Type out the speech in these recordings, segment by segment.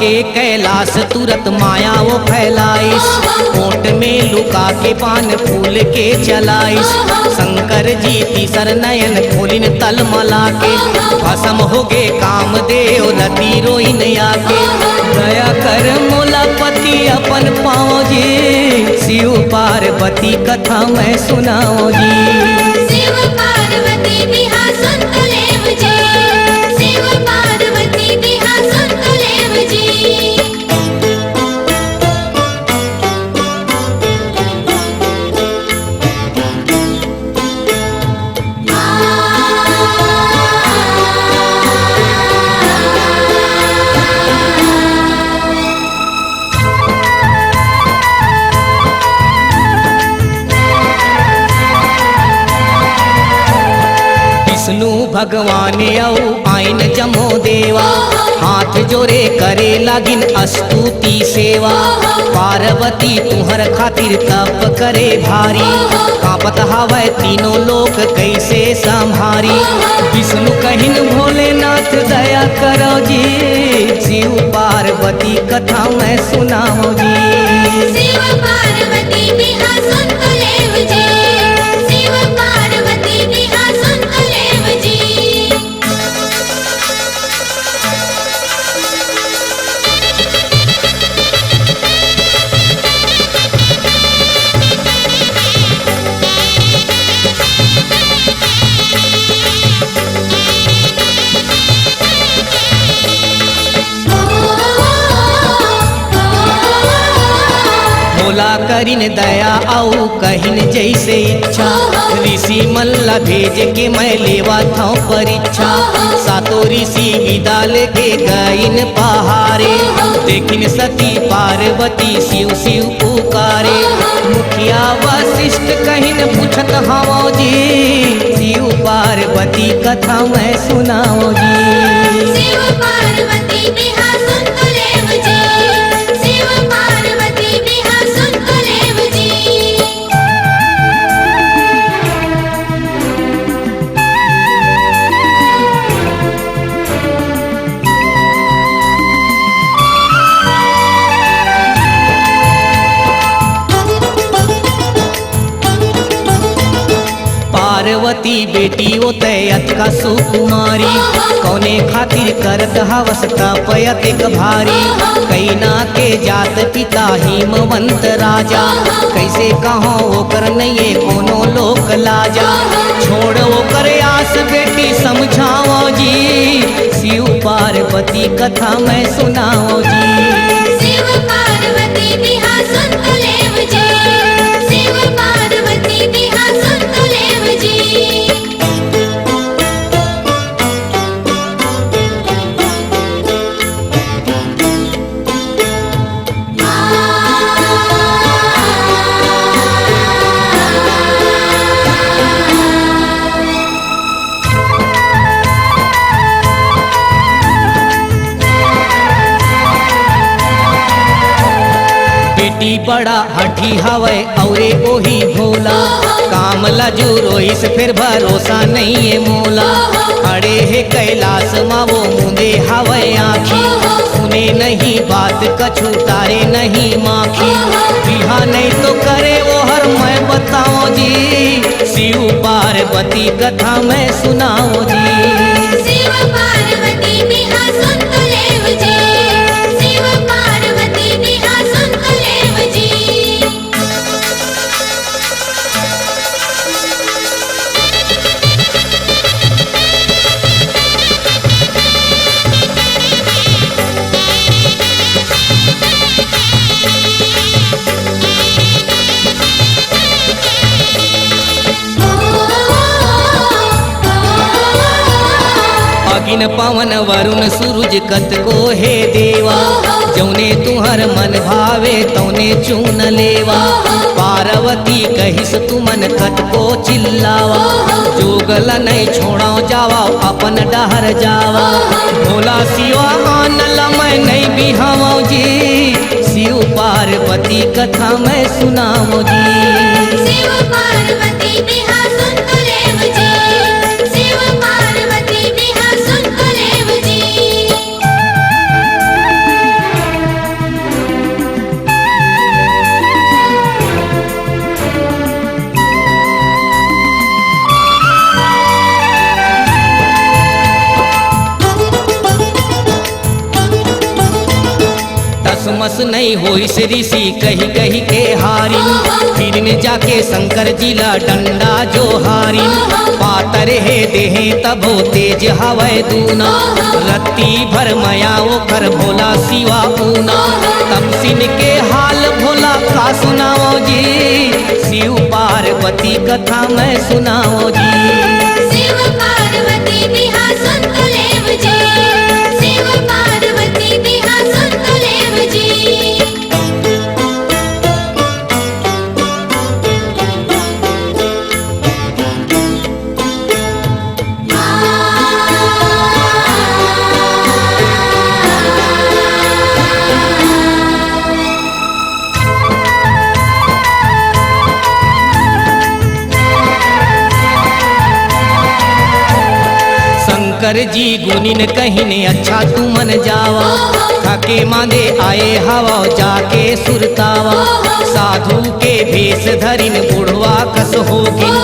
के कैलाश तुरत माया वो फैलाइस, ओट में लुका के पान फूल के चलाइस। शंकर जी तीसर नयन खोलिन तल मला के, भस्म हो गे कामदेव रति रोइन आके। दया कर मोला पति अपन पाओ जी, शिव पार्वती कथा मैं सुनाओ जी। शिव पार्वती बिहा सुन लेव जी, शिव पार्वती बिहा सुन लेव जी। विष्णु भगवान औ आइन जमो देवा, हाथ जोरे करे लागिन स्तुति सेवा। पार्वती तुहर खातिर तप करे भारी, कांपत हवै तीनों लोक कैसे संभारी। विष्णु कहिन भोलेनाथ दया करो जी, शिव पार्वती कथा मैं सुनाओ जी। शिव पार्वती बिहा सुन लेव जी, शिव पार्वती बिहा सुन लेव जी। भोला करिन दया औ कहिन जैसे इच्छा, ऋषि मल्ला भेज के मैं लेवा था परीक्षा। सातो ऋषि विदा लेके गइन पहारे, देखिन सती पार्वती शिव शिव पुकारे। मुखिया वशिष्ठ कहिन पूछत हवो जी, शिव पार्वती कथा मैं सुनाओ जी। शिव पार्वती बिहा सुन लेव जी, शिव पार्वती बिहा सुन लेव जी। पार्वती बेटी ओ तयत का सुकुमारी, कौने खातिर करत हवस तपयत एक भारी। कैना के जात पिता हिमवंत राजा, कैसे कहो ओकर नये कोनो लोक लाजा। छोड़ ओकर आस बेटी समझाओ जी, शिव पार्वती कथा मैं सुनाओ जी। शिव पार्वती बिहा सुन लेव जी, शिव पार्वती बिहा सुन लेव जी। बेटी बड़ा हठी हवै औरे ओही भोला, काम लजू रोइस फिर भरोसा नहीं है मोला। अड़े हे कैलाश मावो मुंदे हवै आखी, सुने नहीं बात कछु तारे नहीं माखी। बिहा नहीं तो करे वो हर मैं बताओ जी, शिव पार्वती कथा मैं सुनाओ जी। शिव पार्वती बिहा सुन लेव जी, शिव पार्वती बिहा सुन लेव जी। अगिन पवन वरुण सूरज कत को हे देवा, जौने तुहर मन भावे तौने चून लेवा। पार्वती कहिस तुमन कत को चिल्लावा, जोगल नहीं छोड़ा जावा अपन डहर जावा। भोला शिवा आनल मैं नहीं बिहावा जी, शिव पार्वती कथा मैं सुनाओ जी। शिव पार्वती बिहा सुन लेव जी, शिव पार्वती बिहा सुन लेव जी। सुनवस नहीं होई से ऋषि कही कही के हारिन, फिर ने जाके शंकर जिला डंडा जो हारिन। पातर है देहे तबो तेज हवै दूना, रत्ती भर मया वो कर भोला शिवा ऊना। तब सिन के हाल भोला का सुनाओ जी, शिव पार्वती कथा मैं सुनाओ जी। शिव पार्वती बिहा सुन लेव जी, शिव पार्वती बिहा सुन लेव जी। शंकर जी गुनिन कहिने अच्छा तू मन जावा, थके मांदे आए हवा जाके सुरतावा। साधु के भेष धरिन बुढ़वा कस होगिन,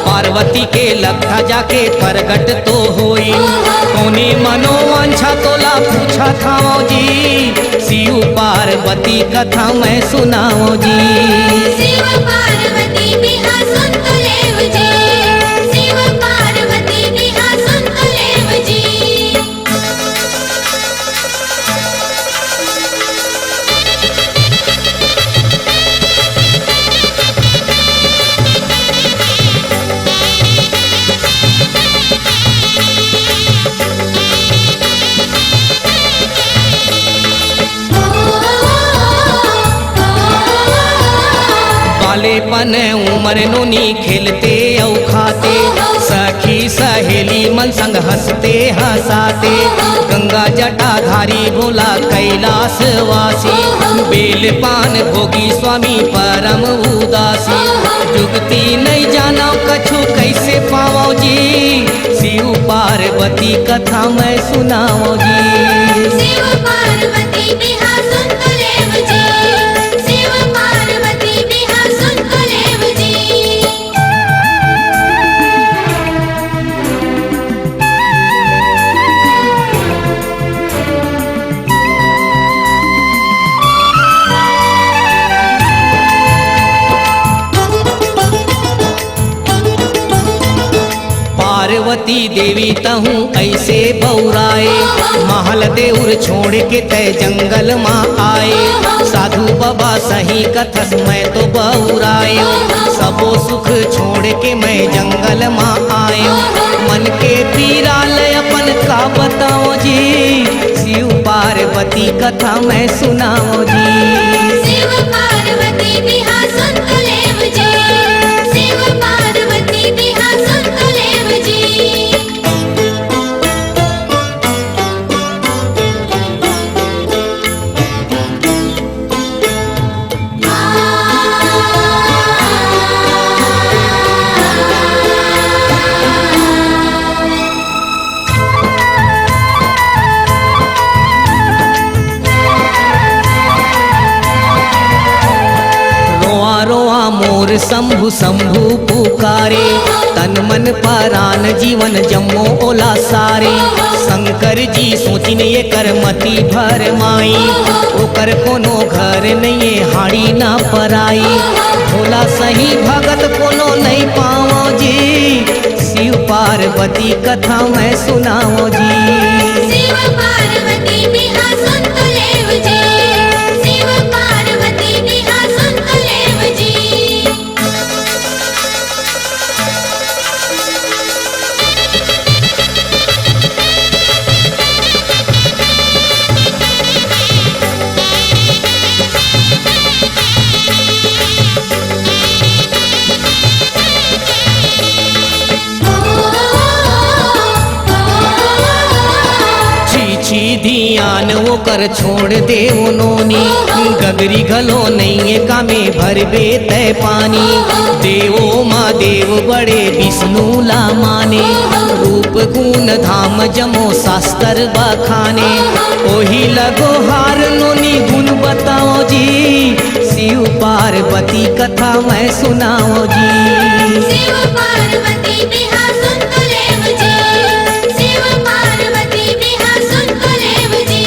पार्वती के लखा जाके प्रगट तो होइन। कोने मनोवांछा तोला पूछा थाओ जी, शिव पार्वती कथा मैं सुनाओ जी। शिव पार्वती बिहा सुन लेव जी, शिव पार्वती बिहा सुन लेव जी। बालेपन उमर नोनी खेलते औ खाते, सखी सहेली मन संग हंसते हंसाते। गंगा जटाधारी भोला कैलाश वासी, बेल पान भोगी स्वामी परम उदासी। जुगती नहीं जाना कछु कैसे पाओ जी, शिव पार्वती कथा मैं सुनाओ जी। शिव पार्वती बिहा सुन लेव जी, शिव पार्वती बिहा सुन लेव जी। पार्वती देवी तहूँ ऐसे बौराए, महल देउर छोड़ के तय जंगल माँ आए। साधु बाबा सही कथस मैं तो बौराए, सबो सुख छोड़ के मैं जंगल माँ आयो। मन के पीरा लय अपन का बताओ जी, शिव पार्वती कथा मैं सुनाओ जी। शिव पार्वती बिहा सुन लेव जी, शिव पार्वती बिहा सुन लेव जी। रोआ रोआ मोर शंभु शंभु पुकारे, तन मन परान जीवन जम्मो ओला सारे। शंकर जी सोचिन ये कर मति भर माई, ओकर कोनो घर नहीं हाड़ी ना पराई। भोला सही भगत कोनो नहीं पाओ जी, शिव पार्वती कथा मैं सुनाओ जी। शिव पार्वती बिहा सुन लेव जी, शिव पार्वती बिहा सुन लेव जी। छी धियान वो कर छोड़ दे उन्होंने, गगरी गलो नहीं कामे भर बे तय पानी। देवो माँ देव बड़े विष्णु ला माने, रूप गुण धाम जमो शास्त्र बखाने। ओही लगो हार नोनी गुण बताओ जी, शिव पार्वती कथा मैं सुनाओ जी। शिव पार्वती बिहा सुन लेव जी, शिव पार्वती बिहा सुन लेव जी।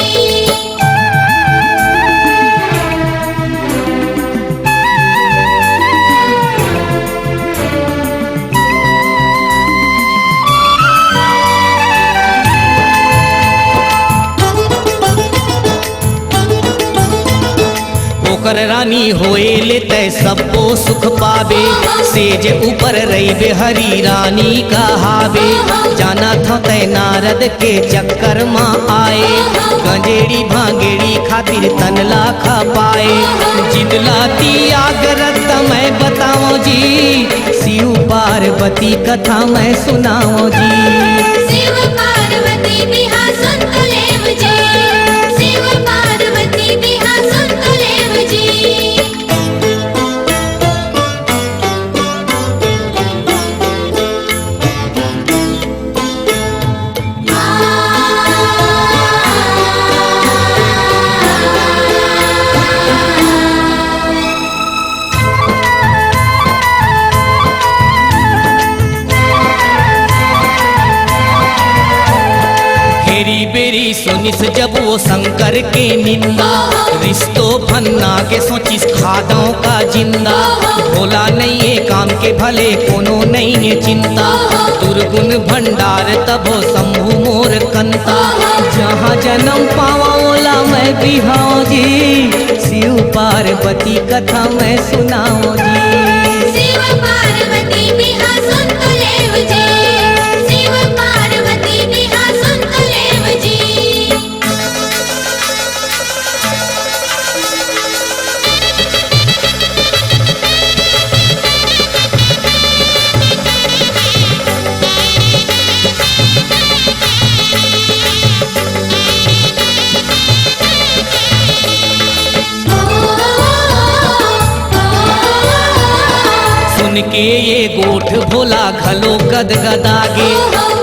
ओकर रानी होए लेते सबको सुख पावे सेज ऊपर रही हरी रानी कहावे जाना था तय नारद के चक्कर माँ आए गंजेड़ी भांगेड़ी खातिर तनला खा पाए जिदलाती आगरत मैं बताऊं जी शिव पार्वती कथा मैं सुनाऊं जी शिव पार्वती बिहा सुन तो लेव जी शिव पार्वती बिहा सुन तो लेव जी हेरी बेरी सुनिस जब वो शंकर के निंदा रिश्तो भन्ना के सोचिस खादों का जिंदा भोला नहीं है काम के भले कोनो नहीं है चिंता दुर्गुण भंडार तबो शंभु मोर कंता जहाँ जन्म पावा ओला मैं बिहाओ जी शिव पार्वती कथा मैं सुनाओ जी शिव पार्वती बिहा सुन तो लेव जी शिव पार्वती बिहा सुन तो लेव जी सुन के ये गोठ भोला घलो गद गदागे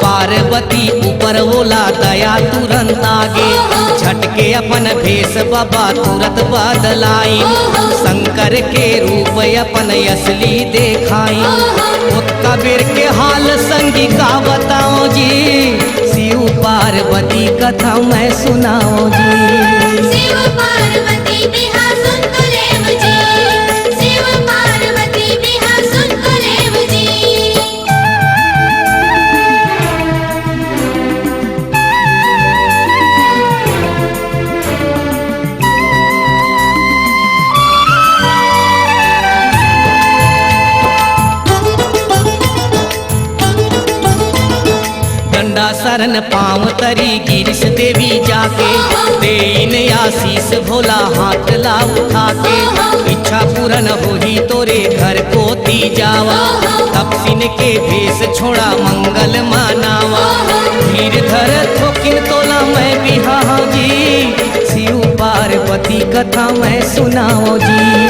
पार्वती ऊपर ओला दया तुरंत आगे झटके अपन भेष बाबा तुरंत बदलाई शंकर के रूप अपन असली देखाई उत्का बेर के हाल संगी का बताओ जी शिव पार्वती कथा मैं सुनाओ जी शिव पार्वती बिहा सुन तो लेव जी शिव पार्वती बिहा सुन तो लेव जी डंडा शरण पाँव तरी गिरिश देवी जाके देन आशीष भोला हाथ ला उठा के इच्छा पूरन होही तोरे घर को ती जावा तपसिन के भेष छोड़ा मंगल मानावा धीर धर थोकिन तोला मैं बिहा जी शिव पार्वती कथा मैं सुनाओ जी